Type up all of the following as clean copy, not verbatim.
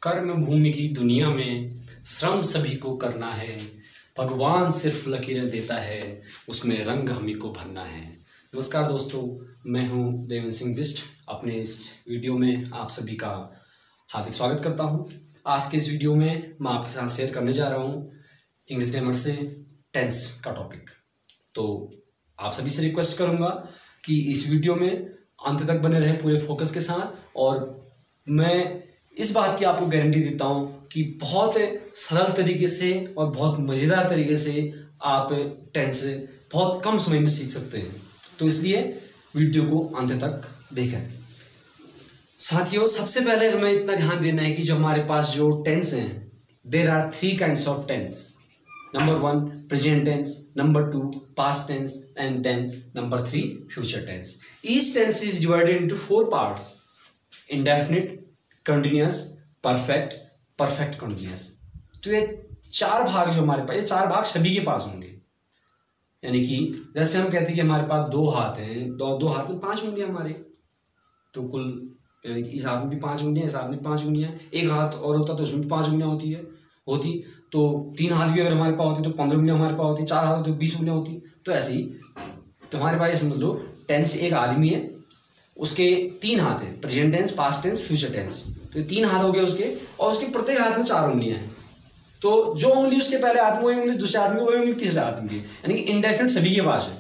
कर्म भूमि की दुनिया में श्रम सभी को करना है। भगवान सिर्फ लकीरें देता है, उसमें रंग हमी को भरना है। नमस्कार दोस्तों, मैं हूं देवेंद्र सिंह बिष्ट। अपने इस वीडियो में आप सभी का हार्दिक स्वागत करता हूं। आज के इस वीडियो में मैं आपके साथ शेयर करने जा रहा हूं इंग्लिश ग्रामर से टेंस का टॉपिक। तो आप सभी से रिक्वेस्ट करूंगा कि इस वीडियो में अंत तक बने रहे पूरे फोकस के साथ, और मैं इस बात की आपको गारंटी देता हूं कि बहुत सरल तरीके से और बहुत मज़ेदार तरीके से आप टेंस बहुत कम समय में सीख सकते हैं। तो इसलिए वीडियो को अंत तक देखें। साथियों, सबसे पहले हमें इतना ध्यान देना है कि जो हमारे पास जो टेंस हैं, there are 3 kinds of tense. Number 1 present tense, number 2 past tense, and then number 3 future tense. Each tense is divided into 4 parts: indefinite, continuous, perfect, perfect continuous. तो ये 4 भाग जो हमारे पास, ये 4 भाग सभी के पास होंगे। यानी कि जैसे हम कहते हैं कि हमारे पास 2 हाथ हैं, दो हाथ में 5 उंगलियां हमारे, तो कुल यानी कि इस हाथ में भी 5 उंगलियां, इस हाथ में 5 उंगलियां, एक हाथ और होता तो उसमें भी 5 उंगलियां होती तो 3 हाथ भी अगर हमारे पास होती तो 15 उंगलियां हमारे पास होती, 4 हाथ होते तो 20 उंगलियां होती। तो ऐसे ही तो हमारे पास ये समझ लो टेंस एक आदमी है, उसके 3 हाथ हैं, present tense, past tense, future tense. तो 3 हाथ हो गए उसके, और उसके प्रत्येक हाथ में 4 उंगलियां हैं। तो जो उंगली उसके पहले हाथ में वही उंगली दूसरे हाथ में, वही उंगली तीसरे हाथ में, यानी कि इंडेफिनिट सभी के पास है,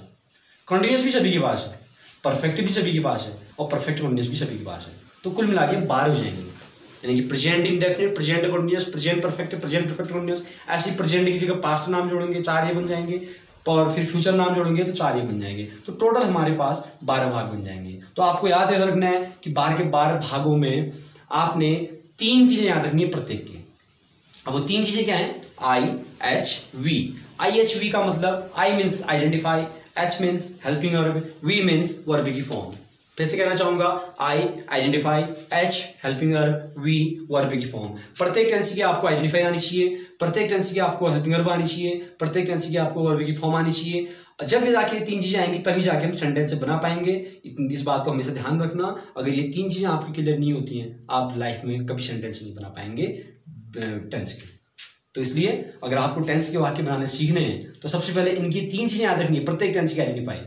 कंटिन्यूअस भी सभी के पास है, परफेक्ट भी सभी के पास है, और परफेक्ट कंटिन्यूअस भी सभी के पास है। तो कुल मिला के 12 हो जाएंगे। यानी कि present indefinite, present continuous, present perfect, present perfect continuous. ऐसे प्रेजेंट की जगह पास्ट नाम जोड़ेंगे, 4 ये बन जाएंगे, और फिर फ्यूचर नाम जोड़ेंगे तो 4 ये बन जाएंगे। तो टोटल हमारे पास 12 भाग बन जाएंगे। तो आपको याद रखना है कि 12 के 12 भागों में आपने 3 चीजें याद रखनी है प्रत्येक की। अब वो 3 चीजें क्या हैं? IHV। IHV का मतलब I means identify, H means helping verb, V means verb की फॉर्म। फिर से कहना चाहूंगा, I identify, H helping verb, V verb की फॉर्म। प्रत्येक टेंस की आपको आइडेंटिफाई आनी चाहिए, प्रत्येक टेंस की आपको हेल्पिंग वर्ब आनी चाहिए, प्रत्येक टेंस की आपको वर्ब की फॉर्म आनी चाहिए। जब ये जाके 3 चीजें आएंगी तभी जाके हम सेंटेंस बना पाएंगे। इस बात को हमेशा ध्यान रखना। अगर ये 3 चीजें आपकी क्लियर नहीं होती हैं, आप लाइफ में कभी सेंटेंस नहीं बना पाएंगे टेंस के। तो इसलिए अगर आपको टेंस के वाक्य बनाने सीखने हैं तो सबसे पहले इनकी 3 चीजें याद रखनी है, प्रत्येक टेंस की आइडेंटिफाई।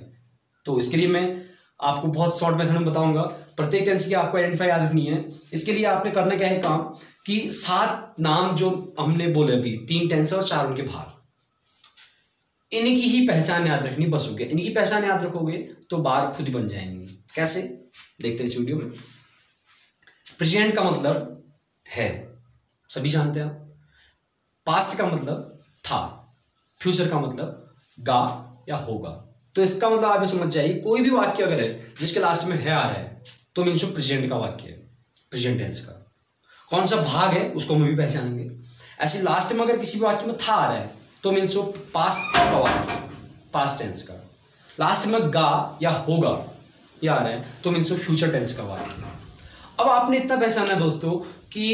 तो इसके लिए मैं आपको बहुत शॉर्ट मेथड में बताऊंगा। प्रत्येक टेंस की आपको आइडेंटिफाई याद रखनी है। इसके लिए आपने करना क्या है काम, कि 7 नाम जो हमने बोले अभी, 3 टेंस और 4 उनके भाग, इनकी ही पहचान याद रखनी बस हो गया। इनकी पहचान याद रखोगे तो बार खुद ही बन जाएंगी। कैसे, देखते हैं इस वीडियो में। प्रेजेंट का मतलब है, सभी जानते हैं। पास्ट का मतलब था, फ्यूचर का मतलब गा या होगा। तो इसका मतलब आप ये समझ जाइए, कोई भी वाक्य अगर है जिसके लास्ट में है आ रहा है तो मीन्स प्रेजेंट का वाक्य है, प्रेजेंट टेंस का। कौन सा भाग है उसको हम भी पहचानेंगे। ऐसे लास्ट में अगर किसी भी वाक्य में था आ रहा है तो मीन्स वो पास्ट का वाक्य, पास्ट टेंस का। लास्ट में गा या होगा ये आ रहा है तो मीन्स वो फ्यूचर टेंस का वाक्य। अब आपने इतना पहचाना दोस्तों कि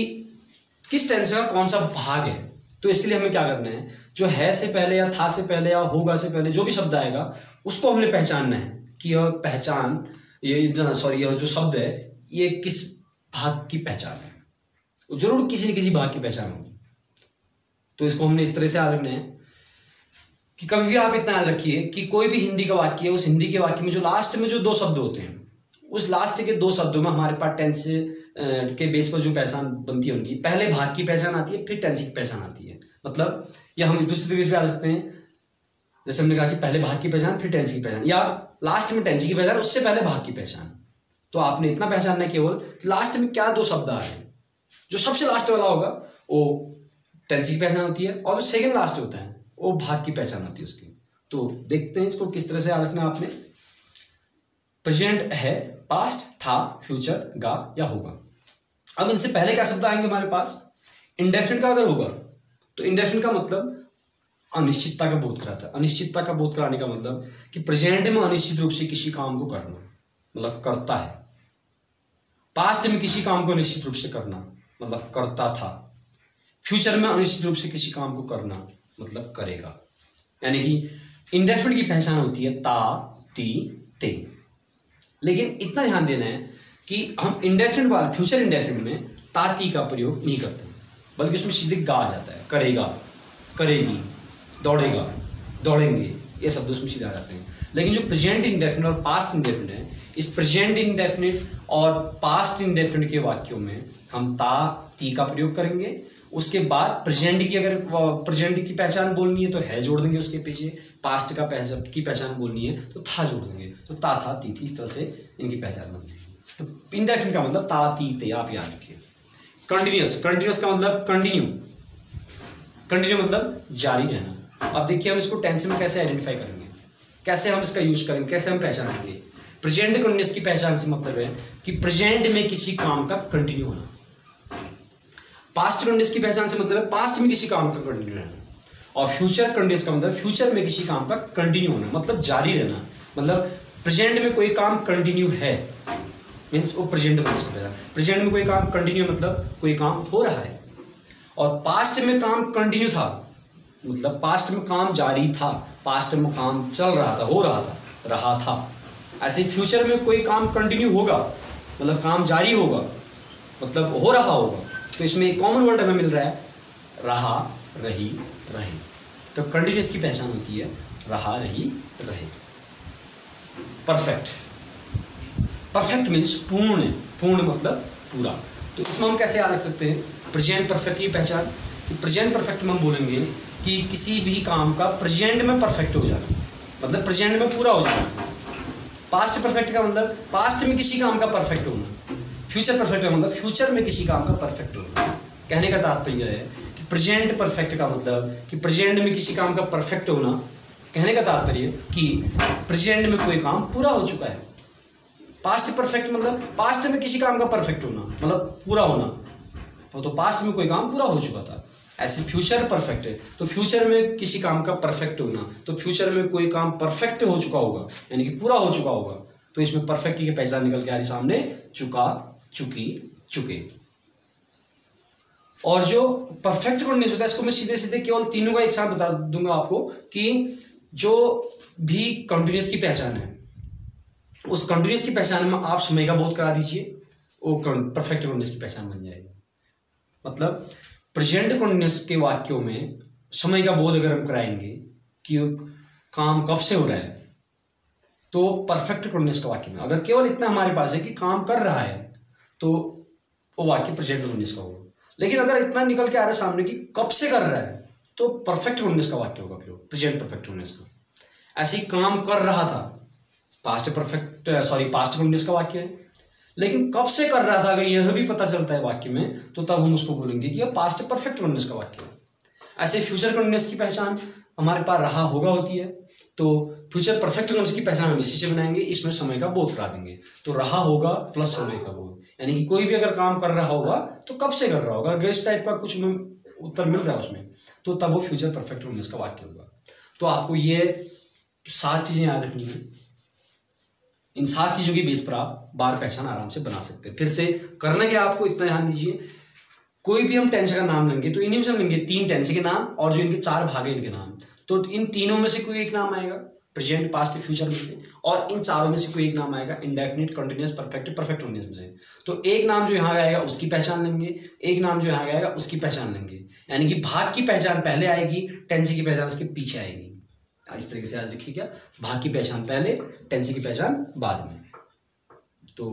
किस टेंस का कौन सा भाग है। तो इसके लिए हमें क्या करना है, जो है से पहले या था से पहले या होगा से पहले जो भी शब्द आएगा उसको हमने पहचानना है कि यह पहचान, यह जो शब्द है ये किस भाग की पहचान है। जरूर किसी न किसी भाग की पहचान होगी। तो इसको हमने इस तरह से याद रखना है कि कभी भी आप इतना याद रखिए कि कोई भी हिंदी का वाक्य है, उस हिंदी के वाक्य में जो लास्ट में जो 2 शब्द होते हैं, उस लास्ट के 2 शब्दों में हमारे पास टेंस के बेस पर जो पहचान बनती है, उनकी पहले भाग की पहचान आती है, फिर टेंस की पहचान आती है। मतलब या हम दूसरे तरीके से याद रखते हैं, जैसे हमने कहा कि पहले भाग की पहचान फिर टेंस की पहचान, या लास्ट में टेंस की पहचान उससे पहले भाग की पहचान। तो आपने इतना पहचानना है केवल कि लास्ट में क्या 2 शब्द आ रहे हैं। जो सबसे लास्ट वाला होगा वो टेंस की पहचान होती है, और जो सेकेंड लास्ट होता है वो भाग की पहचान होती है उसकी। तो देखते हैं इसको किस तरह से याद रखना है आपने। प्रेजेंट है, पास्ट था, फ्यूचर गा या होगा। अब इनसे पहले क्या शब्द आएंगे हमारे पास? इंडेफिनिट का अगर होगा तो इंडेफिनिट का मतलब अनिश्चितता का बोध कराता है। अनिश्चितता का बोध कराने का मतलब कि प्रेजेंट में अनिश्चित रूप से किसी काम को करना, मतलब करता है। पास्ट में किसी काम को निश्चित रूप से करना, मतलब करता था। फ्यूचर में अनिश्चित रूप से किसी काम को करना, मतलब करेगा। यानी कि इंडेफिनिट की पहचान होती है ता, ती, ते। लेकिन इतना ध्यान देना है कि हम इंडेफिनिट वाले फ्यूचर इंडेफिनिट में ताती का प्रयोग नहीं करते। बल्कि उसमें सीधे गा आ जाता है, करेगा, करेगी, दौड़ेगा, दौड़ेंगे, ये शब्द उसमें सीधे आ जाते हैं। लेकिन जो प्रेजेंट इंडेफिनिट और पास्ट इंडेफिनिट है, इस प्रेजेंट इंडेफिनिट और पास्ट इंडेफिनिट के वाक्यों में हम ता ती का प्रयोग करेंगे। उसके बाद प्रेजेंट की, अगर प्रेजेंट की पहचान बोलनी है तो है जोड़ देंगे उसके पीछे, पास्ट का की पहचान बोलनी है तो था जोड़ देंगे, तो ता था ती थी, इस तरह से इनकी पहचान बनती है। तो इंडेफिनिट का मतलब ता ती ते, आप याद रखिए। कंटिन्यूअस, कंटिन्यूअस का मतलब कंटिन्यू, कंटिन्यू मतलब जारी रहना। अब देखिए हम इसको टेंस में कैसे आइडेंटिफाई करेंगे, कैसे हम इसका यूज करेंगे, कैसे हम पहचानेंगे। प्रेजेंट कंटिन्यूअस की पहचान से मतलब है कि प्रेजेंट में किसी काम का कंटिन्यू होना। पास्ट कंटिन्यूअस की पहचान से मतलब है पास्ट में किसी काम का कंटिन्यू रहना। और फ्यूचर कंटिन्यूअस का मतलब फ्यूचर में किसी काम का कंटिन्यू होना, मतलब जारी रहना। मतलब प्रेजेंट में कोई काम कंटिन्यू है, मीन्स वो प्रेजेंट कंटिन्यूअस की पहचान। प्रेजेंट में कोई काम कंटिन्यू मतलब कोई काम हो रहा है। और पास्ट में काम कंटिन्यू था, मतलब पास्ट में काम जारी था, पास्ट में काम चल रहा था, हो रहा था। ऐसे फ्यूचर में कोई काम कंटिन्यू होगा, मतलब काम जारी होगा, मतलब हो रहा होगा। तो इसमें एक कॉमन वर्ड हमें मिल रहा है, रहा, रही, रहे। तो कंटिन्यूअस की पहचान होती है रहा, रही, रहे। परफेक्ट, परफेक्ट मीन्स पूर्ण, पूर्ण मतलब पूरा। तो इसमें हम कैसे याद रख सकते हैं प्रेजेंट परफेक्ट की पहचान। प्रेजेंट परफेक्ट में हम बोलेंगे कि किसी भी काम का प्रेजेंट में परफेक्ट हो जाना, मतलब प्रेजेंट में पूरा हो जाना। पास्ट परफेक्ट का मतलब पास्ट में किसी काम का परफेक्ट होना। फ्यूचर परफेक्ट का मतलब फ्यूचर में किसी काम का परफेक्ट होना। कहने का तात्पर्य है कि प्रेजेंट परफेक्ट का मतलब कि प्रेजेंट में किसी काम का परफेक्ट होना। कहने का तात्पर्य कि प्रेजेंट में कोई काम पूरा हो चुका है। पास्ट परफेक्ट मतलब पास्ट में किसी काम का परफेक्ट होना, मतलब पूरा होना, तो पास्ट में कोई काम पूरा हो चुका था। ऐसे फ्यूचर परफेक्ट है तो फ्यूचर में किसी काम का परफेक्ट होना, तो फ्यूचर में कोई काम परफेक्ट हो चुका होगा, यानी कि पूरा हो चुका होगा। तो इसमें परफेक्ट की पहचान निकल के आ रही सामने, चुका, चुकी, चुके। और जो परफेक्ट कंटिन्यूअस होता है, इसको मैं सीधे सीधे केवल तीनों का एक साथ बता दूंगा आपको कि जो भी कंटिन्यूअस की पहचान है, उस कंटिन्यूअस की पहचान में आप समय का बोध करा दीजिए, वो परफेक्ट कंटिन्यूअस की पहचान बन जाएगी। मतलब प्रेजेंट कंटिन्यूअस के वाक्यों में समय का बोध अगर हम कराएंगे कि काम कब से हो रहा है, तो परफेक्ट कंटिन्यूअस का वाक्य में अगर केवल इतना हमारे पास है कि काम कर रहा है, तो वो वाक्य प्रेजेंट कंटिन्यूअस का होगा। लेकिन अगर इतना निकल के आ रहा है सामने कि कब से कर रहा है, तो परफेक्ट कंटिन्यूअस का वाक्य होगा, फिर प्रेजेंट परफेक्ट कंटिन्यूअस का। ऐसे ही काम कर रहा था, पास्ट कंटिन्यूअस का वाक्य है। लेकिन कब से कर रहा था अगर यह भी पता चलता है वाक्य में, तो तब हम उसको बोलेंगे कि यह पास्ट परफेक्ट कंटिन्यूअस का वाक्य है। ऐसे फ्यूचर कंटिन्यूअस की पहचान हमारे पास रहा होगा होती है, तो फ्यूचर परफेक्ट कंटिन्यूअस की पहचान हम इसी से बनाएंगे, इसमें समय का बोध करा देंगे। तो रहा होगा प्लस समय का बोध, यानी कि कोई भी अगर काम कर रहा होगा तो कब से कर रहा होगा, अगर इस टाइप का कुछ उत्तर मिल रहा है उसमें, तो तब वो फ्यूचर परफेक्ट कंटिन्यूअस का वाक्य होगा। तो आपको ये 7 चीजें याद रखनी है। इन 7 चीजों की बेस पर आप बार पहचान आराम से बना सकते हैं। फिर से करना क्या, आपको इतना ध्यान दीजिए, कोई भी हम टेंस का नाम लेंगे तो इन्हीं में से हम लेंगे 3 टेंस के नाम और जो इनके 4 भाग है इनके नाम। तो इन तीनों में से कोई एक नाम आएगा, प्रेजेंट, पास्ट, फ्यूचर में से, और इन चारों में से कोई एक नाम आएगा, indefinite, continuous, perfect, perfect continuous में से। तो एक नाम जो यहाँ आएगा उसकी पहचान लेंगे, एक नाम जो यहाँ आएगा उसकी पहचान लेंगे, यानी कि भाग की पहचान पहले आएगी, टेंस की पहचान उसके पीछे आएगी। इस तरीके से याद रखिए, क्या भाग की पहचान पहले, टेंस की पहचान बाद में। तो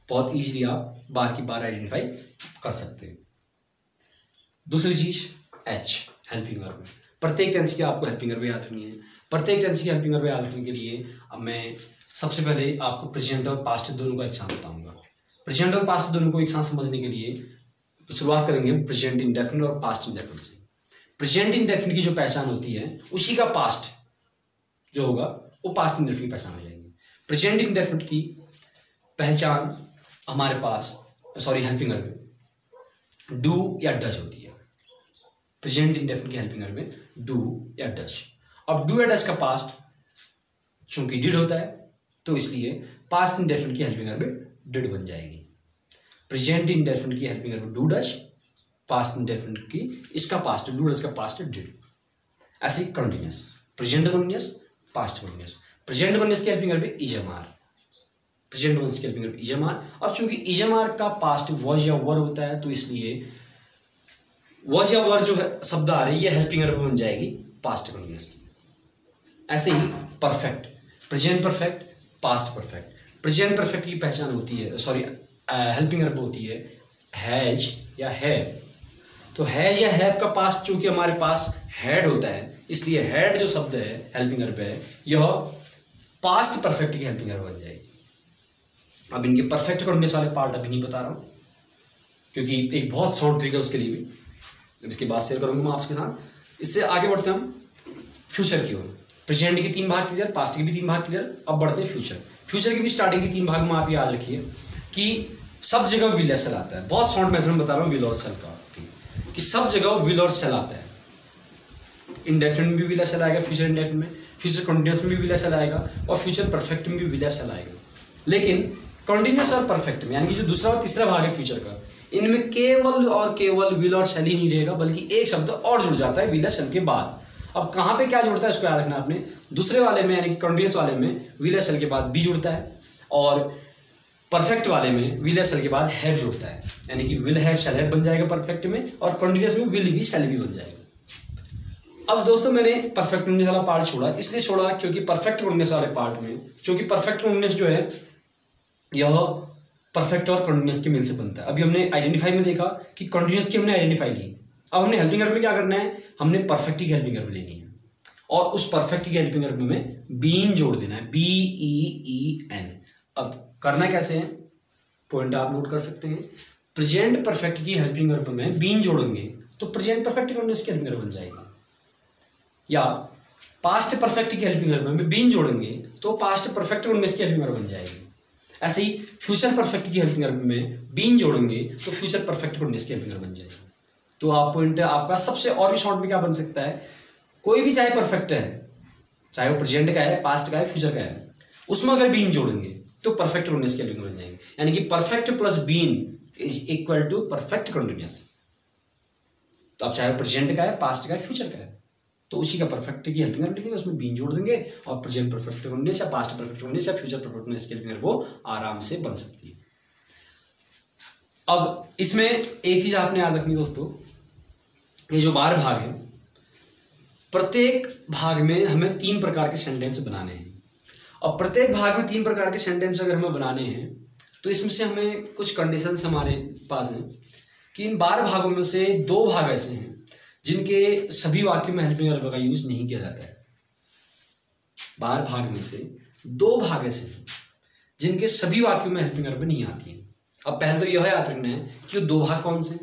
बहुत इजीली आप बार की बार आइडेंटिफाई कर सकते हैं। दूसरी चीज एच, हेल्पिंग वर्ब। प्रत्येक टेंस की आपको हेल्पिंग वर्ब याद रखनी है। प्रत्येक टेंस की हेल्पिंग वर्ब याद रखने के लिए अब मैं सबसे पहले आपको प्रेजेंट और पास्ट दोनों का एक साथ बताऊंगा। प्रेजेंट और पास्ट दोनों को एक साथ समझने के लिए शुरुआत करेंगे प्रेजेंट इंडेफिनिट और पास्ट इंडेफिनिट से। प्रेजेंट इंडेफिनिट की जो पहचान होती है, उसी का पास्ट जो होगा वो पास्ट इंडेफिनिट की पहचान हो जाएगी। प्रेजेंट इंडेफिनिट की पहचान हमारे पास हेल्पिंग वर्ब डू या डज होती है। प्रेजेंट इंडेफिनिट की हेल्पिंग वर्ब में डू या डज। अब डू या डज का पास्ट चूंकि डिड होता है, तो इसलिए पास्ट इंडेफिनिट की हेल्पिंग वर्ब डिड बन जाएगी। प्रेजेंट इंडेफिनिट की helping verb do does, past indefinite की इसका पास्ट डू डज का पास्ट डिड। ऐसे continuous, present continuous, past continuous. Present continuous की helping verb is am are, present continuous की helping verb is am are. अब चूंकि is am are का past was या वर होता है, तो इसलिए वॉज या वर जो है शब्द आ रहे हैं ये हेल्पिंग वर्ब बन जाएगी पास्ट कंटिन्यूअस की। ऐसे ही perfect, present perfect, past perfect. Present perfect की पहचान होती है, सॉरी हेल्पिंग वर्ब होती है हैज या हैव। तो हैज या हैव का पास्ट चूंकि हमारे पास हैड होता है, इसलिए हैड जो शब्द है हेल्पिंग वर्ब है, यह पास्ट परफेक्ट की हेल्पिंग वर्ब बन जाएगी। अब इनके परफेक्ट कंटिन्यूअस वाले पार्ट अभी नहीं बता रहा हूं, क्योंकि एक बहुत शॉर्ट ट्रिक है उसके लिए भी, इसके बाद शेयर करूंगा मैं आपके साथ। इससे आगे बढ़ते हैं हम फ्यूचर की ओर। प्रेजेंट के 3 भाग क्लियर, पास्ट के भी 3 भाग क्लियर, अब बढ़ते हैं फ्यूचर। फ्यूचर के भी स्टार्टिंग के 3 भाग में आप याद रखिए कि सब जगह विल या शेल आता है। बहुत शॉर्ट मेथड में बता रहा हूँ विल और शेल का, कि सब जगह विल और शेल आता है। इंडेफिनिट में भी विल या शेल आएगा, फ्यूचर इंडेफिनिट में, फ्यूचर कंटिन्यूअस में भी विल या शेल आएगा, और फ्यूचर परफेक्ट में भी विल या शेल आएगा। लेकिन कंटिन्यूअस और परफेक्ट में, यानी कि जो दूसरा और तीसरा भाग है फ्यूचर का, इनमें केवल और केवल विल और शेल ही नहीं रहेगा, बल्कि एक शब्द और जुड़ जाता है विल या शेल के बाद। अब कहां पे क्या जुड़ता है इसको याद रखना आपने। दूसरे वाले में यानी कि कंटिन्यूअस वाले में विल या शेल के बाद बी जुड़ता है, और परफेक्ट वाले में विल या शेल के बाद हैव जुड़ता है, यानी कि विल हैव शेल हैव बन जाएगा परफेक्ट में, और कंटिन्यूअस में विल भी शेल भी बन जाएगा। अब दोस्तों मैंने परफेक्ट कंटिन्यूअस वाला पार्ट छोड़ा, इसलिए छोड़ा क्योंकि परफेक्ट कंटिन्यूअस वाले पार्ट में, क्योंकि परफेक्ट कंटिन्यूअस जो है यह परफेक्ट और कंटिन्यूअस के मिल से बनता है। अभी हमने आइडेंटिफाई में देखा कि कंटिन्यूअस की हमने आइडेंटिफाई ली, अब हमने हेल्पिंग वर्ब में क्या करना है, हमने परफेक्ट की हेल्पिंग वर्ब लेनी है, और उस परफेक्ट की हेल्पिंग वर्ब में बीन जोड़ देना है, BEEN। अब करना कैसे है, पॉइंट आप नोट कर सकते हैं। प्रेजेंट परफेक्ट की हेल्पिंग वर्ब में बीन जोड़ेंगे तो प्रेजेंट परफेक्ट कंटिन्यूअस की हेल्पिंग वर्ब बन जाएगी, या पास्ट परफेक्ट की हेल्पिंग वर्ब में बीन जोड़ेंगे तो पास्ट परफेक्ट कंटिन्यूअस की हेल्पिंग वर्ब बन जाएगी। ऐसे ही फ्यूचर परफेक्ट की हेल्पिंग वर्ब में बीन जोड़ेंगे तो फ्यूचर परफेक्ट कंटिन्यूअस की हेल्पिंग वर्ब बन जाएगी। तो आप पॉइंट आपका सबसे और भी शॉर्ट में क्या बन सकता है, कोई भी चाहे परफेक्ट है, चाहे वो प्रेजेंट का है, पास्ट का है, फ्यूचर का है, उसमें अगर बीन जोड़ेंगे तो परफेक्ट कंटिन्यूअस की हेल्पिंग वर्ब बन जाएगी। यानी कि perfect plus been is equal to perfect continuous. तो अब चाहे प्रेजेंट का है, पास्ट का है, फ्यूचर का है, तो उसी का परफेक्ट की हेल्पिंग वर्ब लिखेंगे, उसमें बीन जोड़ देंगे, और प्रेजेंट परफेक्ट कंटिन्यूअस या पास्ट परफेक्ट कंटिन्यूअस या फ्यूचर परफेक्ट कंटिन्यूअस की हेल्पिंग वर्ब वो आराम से बन सकती है। अब इसमें एक चीज आपने याद रखनी दोस्तों, ये जो 12 भाग है, प्रत्येक भाग में हमें 3 प्रकार के सेंटेंस बनाने हैं, और प्रत्येक भाग में 3 प्रकार के सेंटेंस अगर हमें बनाने हैं तो इसमें से हमें कुछ कंडीशंस हमारे पास हैं कि इन 12 भागों में से 2 भाग ऐसे हैं जिनके सभी वाक्यों में हेल्पिंग वर्ब का यूज नहीं किया जाता है। 12 भाग में से 2 भाग ऐसे हैं जिनके सभी वाक्यों में हेल्पिंग वर्ब नहीं आती है। अब पहले तो यह याद रखना है कि वो 2 भाग कौन से,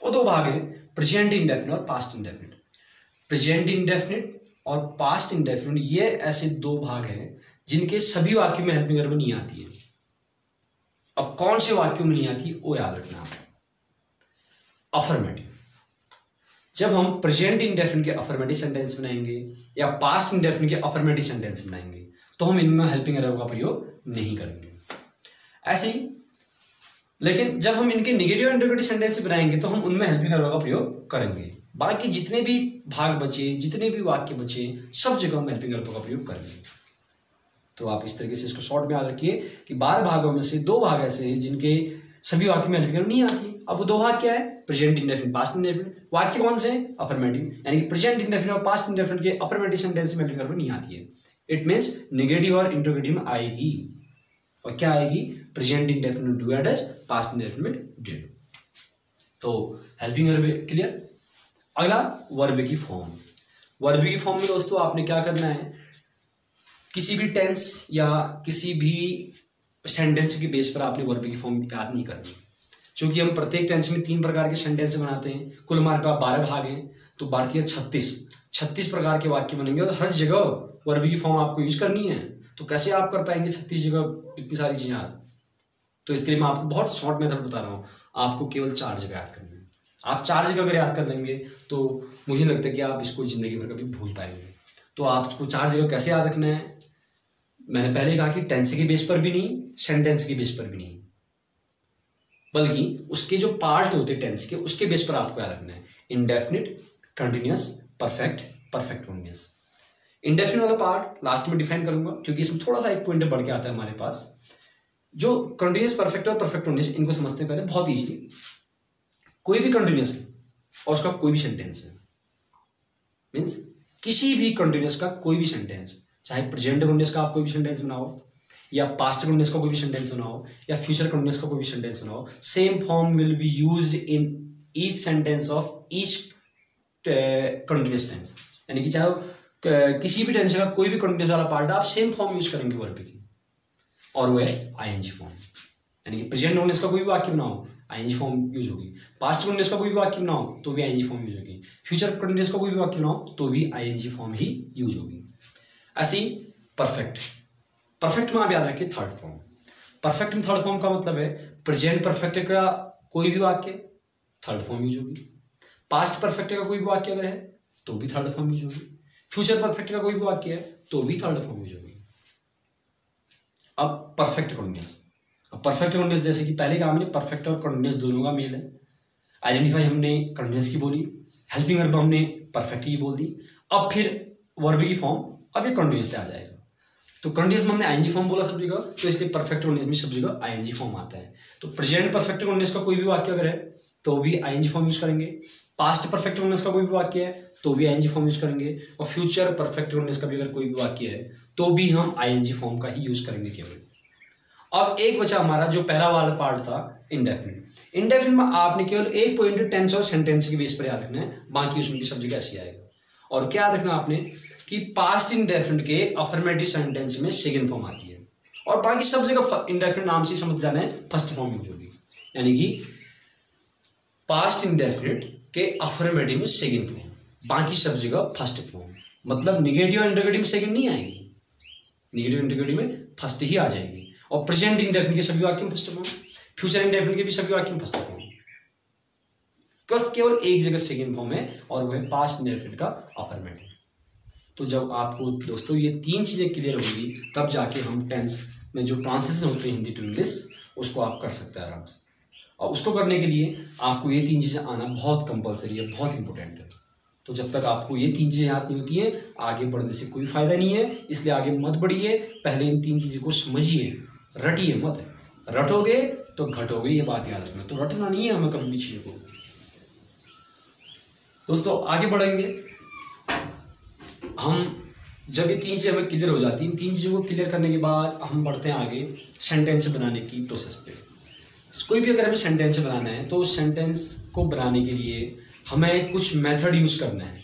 वो 2 भाग है प्रेजेंट इंडेफिनिट और पास्ट इंडेफिनिट। प्रेजेंट इंडेफिनिट और पास्ट इंडेफिनिट ये ऐसे 2 भाग हैं जिनके सभी वाक्यों में हेल्पिंग वर्ब नहीं आती है। अब कौन से वाक्यों में नहीं आती वो याद रखना आप। अफर्मेटिव, जब हम प्रेजेंट इंडेफिनिट के अफर्मेटिव सेंटेंस बनाएंगे या पास्ट इंडेफिनिट के अफर्मेटिव सेंटेंस बनाएंगे तो हम इनमें हेल्पिंग वर्ब का प्रयोग नहीं करेंगे। ऐसे ही लेकिन जब हम इनके नेगेटिव इंटरोगेटिव सेंटेंस बनाएंगे तो हम उनमें हेल्पिंग वर्ब का प्रयोग करेंगे। बाकी जितने भी भाग बचे, जितने भी वाक्य बचे, सब जगह हम हेल्पिंग वर्ब का प्रयोग करेंगे। तो आप इस तरीके से इसको शॉर्ट में याद रखिए कि 12 भागों में से 2 भाग ऐसे हैं जिनके सभी वाक्य में हेल्पिंग वर्ब नहीं आती। अब वो 2 भाग क्या है, प्रेजेंट इंडेफिनिट, पास्ट इंडेफिनिट। वाक्य कौन से हैं, अफर्मेटिव, यानी कि प्रेजेंट इंडेफिनिट और पास्ट इंडेफिनिट के अफर्मेटिव सेंटेंस में हेल्पिंग वर्ब नहीं आती है। इट मींस नेगेटिव और इंटरोगेटिव में आएगी, और क्या आएगी, प्रेजेंट इंडेफिनिट डू या डज, पास्ट इंडेफिनिट डिड। तो हेल्पिंग वर्ब क्लियर। अगला वर्ब की फॉर्म। वर्ब की फॉर्म में दोस्तों आपने क्या करना है, किसी भी टेंस या किसी भी सेंटेंस के बेस पर आपने वर्ब की फॉर्म याद नहीं करनी, क्योंकि हम प्रत्येक टेंस में 3 प्रकार के सेंटेंस बनाते हैं। कुल हमारे पास 12 भाग हैं, तो 12 36 प्रकार के वाक्य बनेंगे, और हर जगह वर्ब की फॉर्म आपको यूज करनी है। तो कैसे आप कर पाएंगे 36 जगह इतनी सारी चीजें याद। तो इसके लिए मैं आपको बहुत शॉर्ट मेथड बता रहा हूँ, आपको केवल 4 जगह याद करनी है। आप 4 जगह अगर याद कर लेंगे तो मुझे लगता है कि आप इसको जिंदगी भर कभी भूल पाएंगे। तो आपको 4 जगह कैसे याद रखना है, मैंने पहले कहा कि टेंस के बेस पर भी नहीं, सेंटेंस के बेस पर भी नहीं, बल्कि उसके जो पार्ट होते हैं टेंस के, उसके बेस पर आपको याद रखना है। Indefinite, continuous, perfect, perfect continuous. Indefinite वाला पार्ट लास्ट में डिफाइन करूंगा, क्योंकि इसमें थोड़ा सा एक पॉइंट बढ़ के आता है हमारे पास। जो कंटिन्यूअस, परफेक्ट और परफेक्ट कंटिन्यूअस, इनको समझते हैं पहले बहुत इजीली। कोई भी कंटिन्यूअस और उसका कोई भी सेंटेंस है, मीन्स किसी भी कंटिन्यूअस का कोई भी सेंटेंस, चाहे प्रेजेंट कंटिन्यूअस का आप कोई भी सेंटेंस बनाओ, या पास्ट कंटिन्यूअस का कोई भी सेंटेंस बनाओ, या फ्यूचर कंटिन्यूअस का कोई भी सेंटेंस बनाओ, same form will be used in each sentence of each continuous tense. यानी कि चाहे किसी भी टेंस का कोई भी कंटिन्यूअस वाला पार्ट आप सेम फॉर्म यूज करेंगे वर्ब की, और वो है आईएनजी फॉर्म। यानी कि प्रेजेंट कंटिन्यूअस का कोई भी वाक्य बनाओ आईएनजी फॉर्म यूज होगी, पास्ट कंटिन्यूअस का कोई भी वाक्य बनाओ तो भी आईएनजी फॉर्म यूज होगी, फ्यूचर कंटिन्यूअस का कोई भी वाक्य बनाओ तो भी आईएनजी फॉर्म ही यूज होगी। ऐसे ही परफेक्ट, परफेक्ट में आप याद रखिए थर्ड फॉर्म। परफेक्ट में थर्ड फॉर्म का मतलब है प्रेजेंट परफेक्ट का कोई भी वाक्य थर्ड फॉर्म यूज होगी, पास्ट परफेक्ट का कोई भी वाक्य अगर है तो भी थर्ड फॉर्म यूज होगी, फ्यूचर परफेक्ट का कोई भी वाक्य है तो भी थर्ड फॉर्म यूज होगी। अब परफेक्ट कंटिन्यूअस, अब परफेक्ट कंटिन्यूअस जैसे कि पहले कहा हमने परफेक्ट और कंटिन्यूअस दोनों का मेल है। आइडेंटिफाई हमने कंटिन्यूअस की बोली, हेल्पिंग वर्ब हमने परफेक्ट की बोल दी, अब फिर वर्ब की फॉर्म अब ये कंटिन्यूअस से आ जाएगा। तो कंटिन्यूअस में हमने आईएनजी फॉर्म बोला सब जगह, तो इसलिए परफेक्ट कंटिन्यूअस में सब जगह आईएनजी फॉर्म आता है। तो प्रेजेंट परफेक्ट कंटिन्यूअस का कोई भी वाक्य अगर है तो भी आईएनजी फॉर्म यूज करेंगे, पास्ट परफेक्ट कंटिन्यूअस का कोई भी वाक्य है तो भी आईएनजी फॉर्म यूज करेंगे, और फ्यूचर परफेक्ट कंटिन्यूअस का भी अगर कोई भी वाक्य है तो भी हम आईएनजी फॉर्म का ही यूज करेंगे केवल। अब एक बचा हमारा जो पहला वाला पार्ट था इंडेफिनिट। इंडेफिनिट में आपने केवल एक पॉइंट टेंस और सेंटेंस के बेस पर याद रखना है, बाकी उसमें भी सब जगह ऐसे आएगा। और क्या याद रखना आपने कि पास्ट इंडेफिनिट के अफर्मेटिव सेंटेंस में सेकंड फॉर्म आती है, और बाकी सब जगह इंडेफिनिट नाम से समझ जाना है फर्स्ट फॉर्म यूज होगी। यानी कि पास्ट इंडेफिनिट के अफर्मेटिव में सेकंड फॉर्म, बाकी सब जगह फर्स्ट फॉर्म। मतलब निगेटिव और इंटरोगेटिव में सेकंड नहीं आएगी, निगेटिव इंटरोगेटिव में फर्स्ट ही आ जाएगी। और प्रेजेंट इंडेफिनिट के सभी वाक्य में फर्स्ट फॉर्म, फ्यूचर इंडेफिनिट के भी सभी वाक्य में फर्स्ट फॉर्म, बस केवल एक जगह सेकंड फॉर्म है और वह है पास्ट इंडेफिनिट का अफर्मेटिव। तो जब आपको दोस्तों ये तीन चीजें क्लियर होगी तब जाके हम टेंस में जो ट्रांसलेशन होते हैं हिंदी टू इंग्लिश उसको आप कर सकते हैं आराम से। और उसको करने के लिए आपको ये तीन चीजें आना बहुत कंपलसरी है, बहुत इंपॉर्टेंट है। तो जब तक आपको ये तीन चीजें याद नहीं होती हैं आगे बढ़ने से कोई फायदा नहीं है, इसलिए आगे मत बढ़िए, पहले इन तीन चीजों को समझिए, रटिए मत। रटोगे तो घटोगे, ये बात याद रखना। तो रटना नहीं है हमें कभी भी चीजों को। दोस्तों आगे बढ़ेंगे हम, जब ये तीन चीजें हमें क्लियर हो जाती हैं, इन तीन चीजों को क्लियर करने के बाद हम बढ़ते हैं आगे सेंटेंस बनाने की प्रोसेस पे। कोई भी अगर हमें सेंटेंस बनाना है तो उस सेंटेंस को बनाने के लिए हमें कुछ मेथड यूज करना है।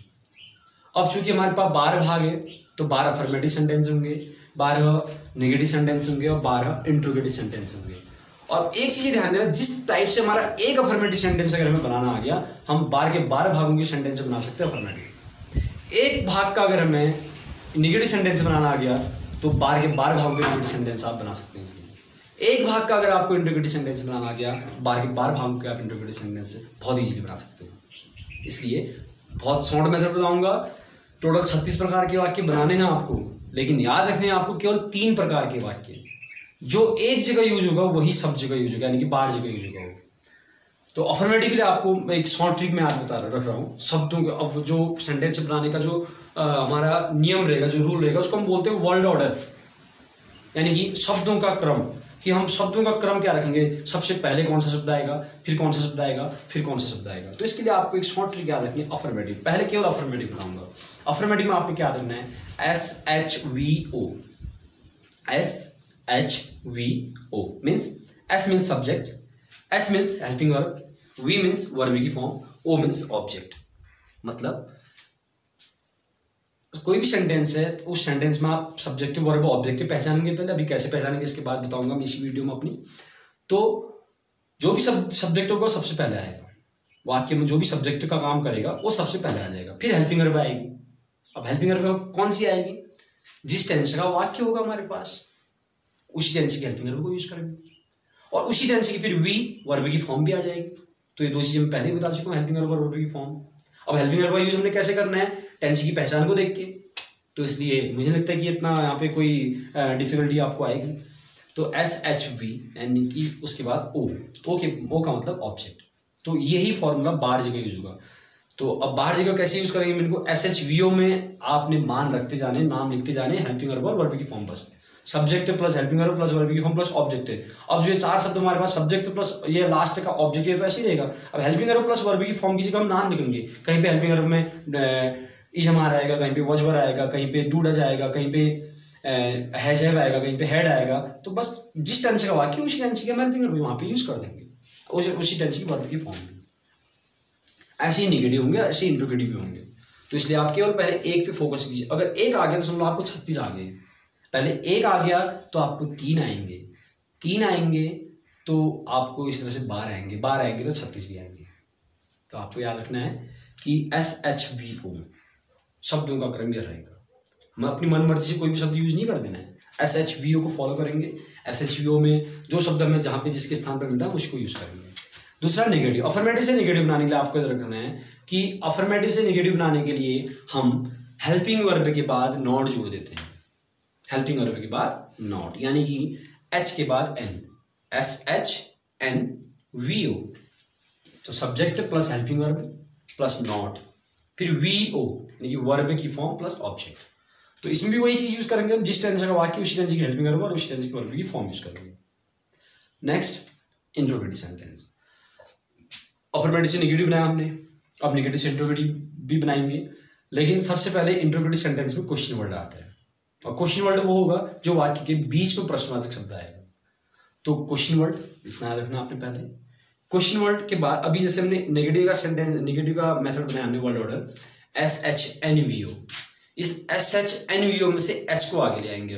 अब चूंकि हमारे पास 12 भाग है तो 12 अफर्मेटिव सेंटेंस होंगे, 12 नेगेटिव सेंटेंस होंगे और 12 इंट्रोगेटिव सेंटेंस होंगे। और एक चीज ध्यान देना, जिस टाइप से हमारा एक अफर्मेटिव सेंटेंस अगर हमें बनाना आ गया, हम 12 के 12 भागों के सेंटेंस बना सकते हैं अफर्मेटिव। एक भाग का अगर हमें नेगेटिव सेंटेंस बनाना आ गया तो 12 के 12 भागों के नेगेटिव सेंटेंस आप बना सकते हैं। एक भाग का अगर आपको इंट्रोगेटिव सेंटेंस बनाना आ गया, 12 के 12 भागों के आप इंट्रोगेटिव सेंटेंस बहुत इजीली बना सकते हैं। इसलिए बहुत शॉर्ट मेथड बताऊंगा। टोटल 36 प्रकार के वाक्य बनाने हैं आपको, लेकिन याद रखने हैं आपको केवल 3 प्रकार के वाक्य जो एक जगह यूज होगा वही सब जगह यूज होगा, यानी कि 12 जगह यूज होगा। तो अफर्मेटिव के लिए आपको एक शॉर्ट ट्रिक में आज रख रहा हूँ। शब्दों के अब जो सेंटेंस बनाने का जो हमारा नियम रहेगा, जो रूल रहेगा, उसको हम बोलते हैं वर्ड ऑर्डर, यानी कि शब्दों का क्रम। कि हम शब्दों का क्रम क्या रखेंगे, सबसे पहले कौन सा शब्द आएगा, फिर कौन सा शब्द आएगा, फिर कौन सा शब्द आएगा। तो इसके लिए आपको एक शॉर्ट ट्रिक याद रखनी है अफर्मेटिव। पहले केवल अफर्मेटिव बताऊंगा। अफर्मेटिव में आपको क्या याद रखना है, SHVO। SHVO means S means subject, S means helping verb, V means verb की फॉर्म, O मीन्स ऑब्जेक्ट। मतलब कोई भी सेंटेंस है तो उस सेंटेंस में आप सब्जेक्टिव वर्ब ऑब्जेक्टिव पहचानेंगे पहले, अभी कैसे पहचानेंगे इसके बाद बताऊंगा मैं इसी वीडियो में अपनी। तो जो भी सब्जेक्ट होगा सबसे पहले आएगा वाक्य में, जो भी सब्जेक्ट का काम करेगा वो सबसे पहले आ जाएगा, फिर हेल्पिंग वर्ब आएगी। अब हेल्पिंग वर्ब कौन सी आएगी, जिस टेंस का वाक्य होगा हमारे पास उसी टेंस की हेल्पिंग वर्ब को यूज करेंगे, और उसी टेंस की फिर वी वर्ब की फॉर्म भी आ जाएगी। तो ये दो चीजें मैं पहले ही बता चुका हूँ, हेल्पिंग वर्ब और वर्ब की फॉर्म। अब हेल्पिंग वर्ब का यूज हमने कैसे करना है, टेंस की पहचान को देख के। तो इसलिए मुझे लगता है कि इतना यहाँ पे कोई डिफिकल्टी आपको आएगी। तो SHV यानी कि उसके बाद O का मतलब ऑब्जेक्ट। तो यही फॉर्मूला 12 जगह यूज होगा। तो अब 12 जगह कैसे यूज करेंगे, इनको SHVO में आपने मान रखते जाने, नाम लिखते जाने, हेल्पिंग वर्ब और वर्ब की फॉर्म बस। Subject plus helping verb plus verb की फॉर्म प्लस ऑब्जेक्ट है। अब जो ये चार शब्द हमारे पास सब्जेक्ट प्लस ये लास्ट का ऑब्जेक्ट है तो ऐसे ही रहेगा। अब हेल्पिंग वर्ब प्लस वर्ब की फॉर्म की जगह हम नाम लिखेंगे, कहीं पे हेल्पिंग वर्ब में इज हमारा आएगा, कहीं पे वॉज वर आएगा, कहीं पे डू डज आएगा, कहीं पे हैज हैव आएगा, कहीं पे हैड आएगा। तो बस जिस टेंस का वाक्य उसी टेंस की हम हेल्पिंग वर्ब वहां पे यूज कर देंगे, उसी टेंस की वर्ब की फॉर्म में। ऐसे ही निगेटिव होंगे, ऐसे इंट्रोगेटिव भी होंगे। तो इसलिए आप केवल पहले एक पे फोकस कीजिए। अगर एक आ गया तो समझ लो आपको 36 आ गए। पहले एक आ गया तो आपको 3 आएंगे, 3 आएंगे तो आपको इस तरह से 12 आएंगे, 12 आएंगे तो 36 भी आएंगे। तो आपको याद रखना है कि SHVO शब्दों का क्रम यह रहेगा। हम अपनी मन मर्जी से कोई भी शब्द यूज नहीं कर देना है, SHVO को फॉलो करेंगे। SHVO में जो शब्द हमें जहां पे जिसके स्थान पर मिला उसको यूज करेंगे। दूसरा नेगेटिव, अफर्मेटिव से नेगेटिव बनाने के लिए आपको याद रखना है कि अफर्मेटिव से नेगेटिव बनाने के लिए हम हेल्पिंग वर्ब के बाद नॉट जोड़ देते हैं। हेल्पिंग वर्ब के बाद नॉट, यानी कि एच के बाद एन, SHNVO। तो subject plus helping verb plus not, फिर VO यानी कि वर्ब की फॉर्म प्लस ऑब्जेक्ट। तो इसमें भी वही चीज यूज करेंगे हम, जिस टेंस का वाक्य उसी टेंस की हेल्पिंग वर्ब और उसी टेंस की वर्ब की फॉर्म यूज करेंगे। Next interrogative sentence. अफर्मेटिव से नेगेटिव बनाया हमने, अब नेगेटिव से इंट्रोगेटिव भी बनाएंगे, लेकिन सबसे पहले इंट्रोगेटिव सेंटेंस में क्वेश्चन वर्ड आता है। और क्वेश्चन वर्ड वो होगा जो वाक्य के बीच में प्रश्नवाचक शब्द आएगा। तो क्वेश्चन वर्ड इतना याद रखना आपने पहले। क्वेश्चन वर्ड के बाद अभी जैसे हमने नेगेटिव का सेंटेंस, नेगेटिव का मेथड बनाया हमने वर्ड ऑर्डर SHNVO। इस SHNVO में से H को आगे ले आएंगे।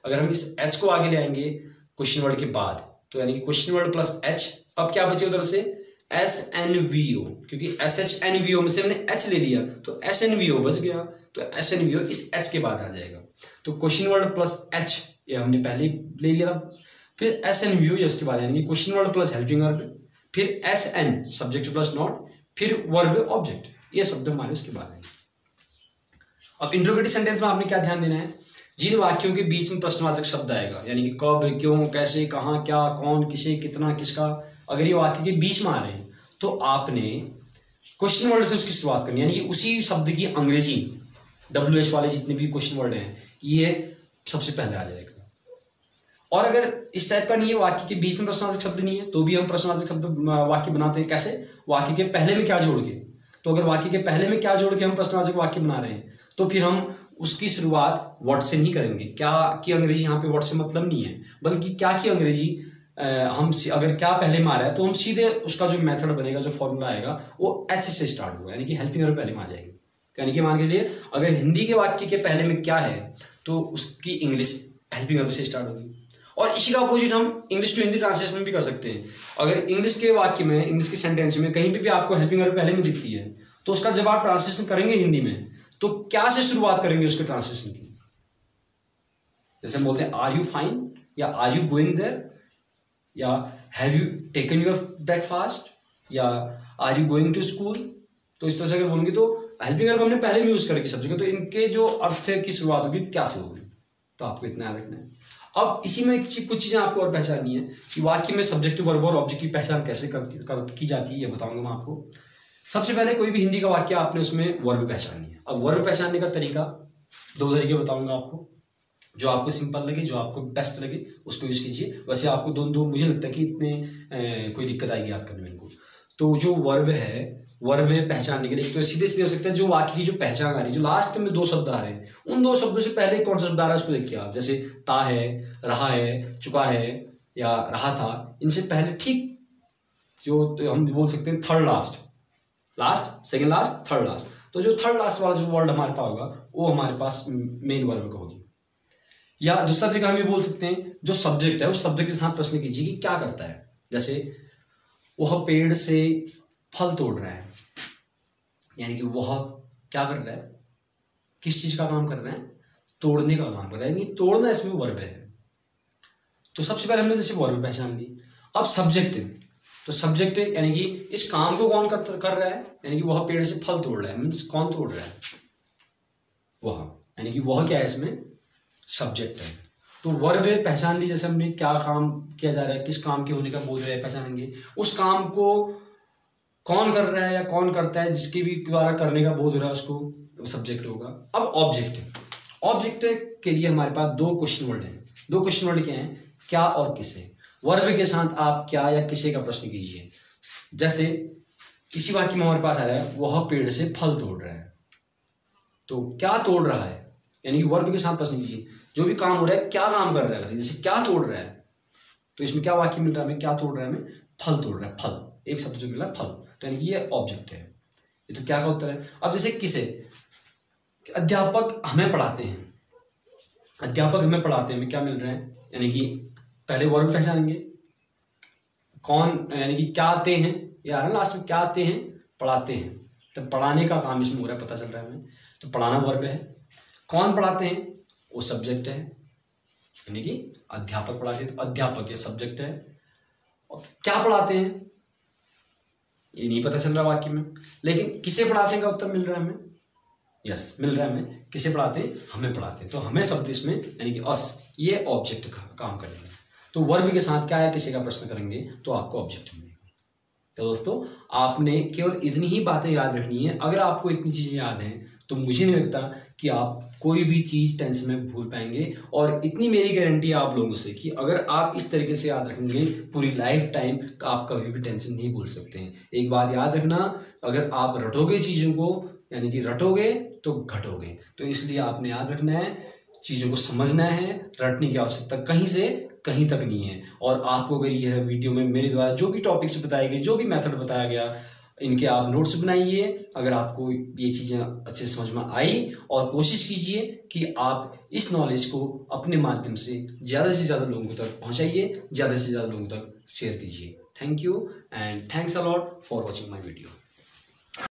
अगर हम इस H को आगे ले आएंगे क्वेश्चन वर्ड के बाद, तो यानी कि क्वेश्चन वर्ड प्लस H, अब क्या बचे उधर से SNVO, क्योंकि SHNVO में से हमने H ले लिया तो SNVO बच गया, तो SNVO इस H के बाद आ जाएगा। तो क्वेश्चन वर्ड प्लस H ये हमने पहले ले लिया था, फिर SNVO ये उसके बाद, यानी कि question word plus helping verb, फिर SN सब्जेक्ट प्लस नॉट, फिर वर्ब ऑब्जेक्ट, ये शब्द हमारे उसके बाद आएंगे। अब इंट्रोगेटिव सेंटेंस में आपने क्या ध्यान देना है, जिन वाक्यों के बीच में प्रश्नवाचक शब्द आएगा, यानी कि कब, क्यों, कैसे, कहाँ, क्या, कौन, किसे, कितना, किसका, अगर ये वाक्य के बीच में आ रहे हैं तो आपने क्वेश्चन वर्ड से उसकी शुरुआत करनी है, यानी कि उसी शब्द की अंग्रेजी WH वाले जितने भी क्वेश्चन वर्ड हैं ये सबसे पहले आ जाएगा। और अगर इस टाइप का नहीं है, वाक्य के बीच में प्रश्नवाचक शब्द नहीं है, तो भी हम प्रश्नवाचक शब्द वाक्य बनाते हैं। कैसे? वाक्य के पहले में क्या जोड़ के। तो अगर वाक्य के पहले में क्या जोड़ के हम प्रश्नवाचक वाक्य बना रहे हैं तो फिर हम उसकी शुरुआत वर्ड से नहीं करेंगे। क्या की अंग्रेजी यहाँ पे वर्ड से मतलब नहीं है, बल्कि क्या की अंग्रेजी हम अगर क्या पहले में आ रहा है तो हम सीधे उसका जो मेथड बनेगा, जो फॉर्मूला आएगा वो H से स्टार्ट होगा, यानी कि हेल्पिंग वर्ब पहले में आ जाएगी। यानी कि मान के लिए अगर हिंदी के वाक्य के पहले में क्या है तो उसकी इंग्लिश हेल्पिंग वर्ब से स्टार्ट होगी। और इसी का अपोजिट हम इंग्लिश टू हिंदी ट्रांसलेशन में भी कर सकते हैं। अगर इंग्लिश के वाक्य में, इंग्लिश के सेंटेंस में कहीं भी आपको हेल्पिंग वर्ब पहले में दिखती है तो उसका जब आप ट्रांसलेशन करेंगे हिंदी में तो क्या से शुरुआत करेंगे उसके ट्रांसलेशन की। जैसे हम बोलते हैं आर यू फाइन, या आर यू गोइंग देयर, या have you taken your breakfast, या are you going to school. तो इस तरह से अगर बोलेंगे तो हेल्पिंग वर्ब हमने पहले भी यूज करेगी सब जगह, तो इनके जो अर्थ की शुरुआत होगी क्या से होगी, तो आपको इतना याद रखना है। अब इसी में कुछ चीजें आपको और पहचाननी है कि वाक्य में सब्जेक्टिव वर्ब और ऑब्जेक्ट की पहचान कैसे की जाती है, ये बताऊंगा मैं आपको। सबसे पहले कोई भी हिंदी का वाक्य आपने उसमें वर्ब पहचाननी है। अब वर्ब पहचानने का तरीका, 2 तरीके बताऊंगा आपको, जो आपको सिंपल लगे, जो आपको बेस्ट लगे उसको यूज कीजिए। वैसे आपको दोनों मुझे लगता है कि इतने कोई दिक्कत आएगी याद करने में इनको। तो जो वर्ब है, वर्ब पहचानने के लिए तो सीधे सीधे हो सकता है जो वाक्य की जो पहचान आ रही है, जो लास्ट में 2 शब्द आ रहे हैं, उन 2 शब्दों से पहले कौन सा शब्द आ रहा है उसको देखिए आप। जैसे ता है, रहा है, चुका है, या रहा था, इनसे पहले ठीक जो तो हम बोल सकते हैं third last, last, second last, third last. तो जो थर्ड लास्ट वाला जो वर्ड हमारे पास होगा वो हमारे पास मेन वर्ब का होगी। या दूसरा तरीका हम ये बोल सकते हैं जो सब्जेक्ट है उस सब्जेक्ट के साथ प्रश्न कीजिए कि क्या करता है। जैसे वह पेड़ से फल तोड़ रहा है, यानी कि वह क्या कर रहा है, किस चीज का काम कर रहा है, तोड़ने का काम कर रहा है, यानी तोड़ना इसमें वर्ब है। तो सबसे पहले हमने जैसे वर्ब पहचान ली। अब सब्जेक्ट, तो सब्जेक्ट यानी कि इस काम को कौन कर रहा है, यानी कि वह पेड़ से फल तोड़ रहा है, मीन्स कौन तोड़ रहा है, वह, यानी कि वह क्या है इसमें सब्जेक्ट है। तो वर्ब पहचान ली, जैसे हमने क्या काम किया जा रहा है, किस काम के होने का बोल रहे हैं पहचानेंगे, उस काम को कौन कर रहा है या कौन करता है, जिसके भी द्वारा करने का बोध हो रहा है उसको सब्जेक्ट होगा। अब ऑब्जेक्ट, ऑब्जेक्ट के लिए हमारे पास 2 क्वेश्चन वर्ड हैं। दो क्वेश्चन वर्ड क्या हैं, क्या और किसे। वर्ब के साथ आप क्या या किसे का प्रश्न कीजिए। जैसे किसी वाक्य में हमारे पास आ रहा है वह पेड़ से फल तोड़ रहा है, तो क्या तोड़ रहा है, यानी कि वर्ब के साथ प्रश्न कीजिए। जो भी काम हो रहा है क्या काम कर रहा है, जैसे क्या तोड़ रहा है, तो इसमें क्या वाक्य मिल रहा है हमें, क्या तोड़ रहा है हमें, फल तोड़ रहा है, फल एक शब्द जो मिला फल, तो यानी कि ये ऑब्जेक्ट है, ये तो क्या का उत्तर है। अब जैसे किसे, अध्यापक हमें पढ़ाते हैं, अध्यापक हमें पढ़ाते हैं में क्या मिल रहा है, यानी कि पहले वर्ब पहचानेंगे कौन, यानी कि क्या आते हैं, ये आ रहा है लास्ट में क्या आते हैं, पढ़ाते हैं, तो पढ़ाने का काम इसमें हो रहा है, पता चल रहा है हमें, तो पढ़ाना वर्ब है। कौन पढ़ाते हैं वो सब्जेक्ट है, यानी कि अध्यापक पढ़ाते हैं, तो अध्यापक ये सब्जेक्ट है। और क्या पढ़ाते हैं ये नहीं पता चल रहा वाक्य में, लेकिन किसे पढ़ाते हैं का उत्तर मिल रहा है हमें, यस मिल रहा है हमें, किसे पढ़ाते हैं, हमें पढ़ाते हैं, तो हमें शब्द इसमें यानी कि अस ये ऑब्जेक्ट का काम करेंगे। तो वर्ब के साथ क्या है किसी का प्रश्न करेंगे तो आपको ऑब्जेक्ट मिलेगा। तो दोस्तों आपने केवल इतनी ही बातें याद रखनी है। अगर आपको इतनी चीजें याद हैं तो मुझे नहीं लगता कि आप कोई भी चीज टेंस में भूल पाएंगे, और इतनी मेरी गारंटी है आप लोगों से कि अगर आप इस तरीके से याद रखेंगे पूरी लाइफ टाइम का आप कभी भी टेंशन नहीं भूल सकते हैं। एक बात याद रखना, अगर आप रटोगे चीजों को, यानी कि रटोगे तो घटोगे, तो इसलिए आपने याद रखना है, चीज़ों को समझना है, रटने की आवश्यकता कहीं से कहीं तक नहीं है। और आपको अगर यह वीडियो में मेरे द्वारा जो भी टॉपिक्स बताए गए, जो भी मेथड बताया गया, इनके आप नोट्स बनाइए। अगर आपको ये चीज़ें अच्छे समझ में आई, और कोशिश कीजिए कि आप इस नॉलेज को अपने माध्यम से ज़्यादा लोगों तक पहुँचाइए, ज़्यादा से ज़्यादा लोगों तक शेयर कीजिए। Thank you and thanks a lot for watching my video.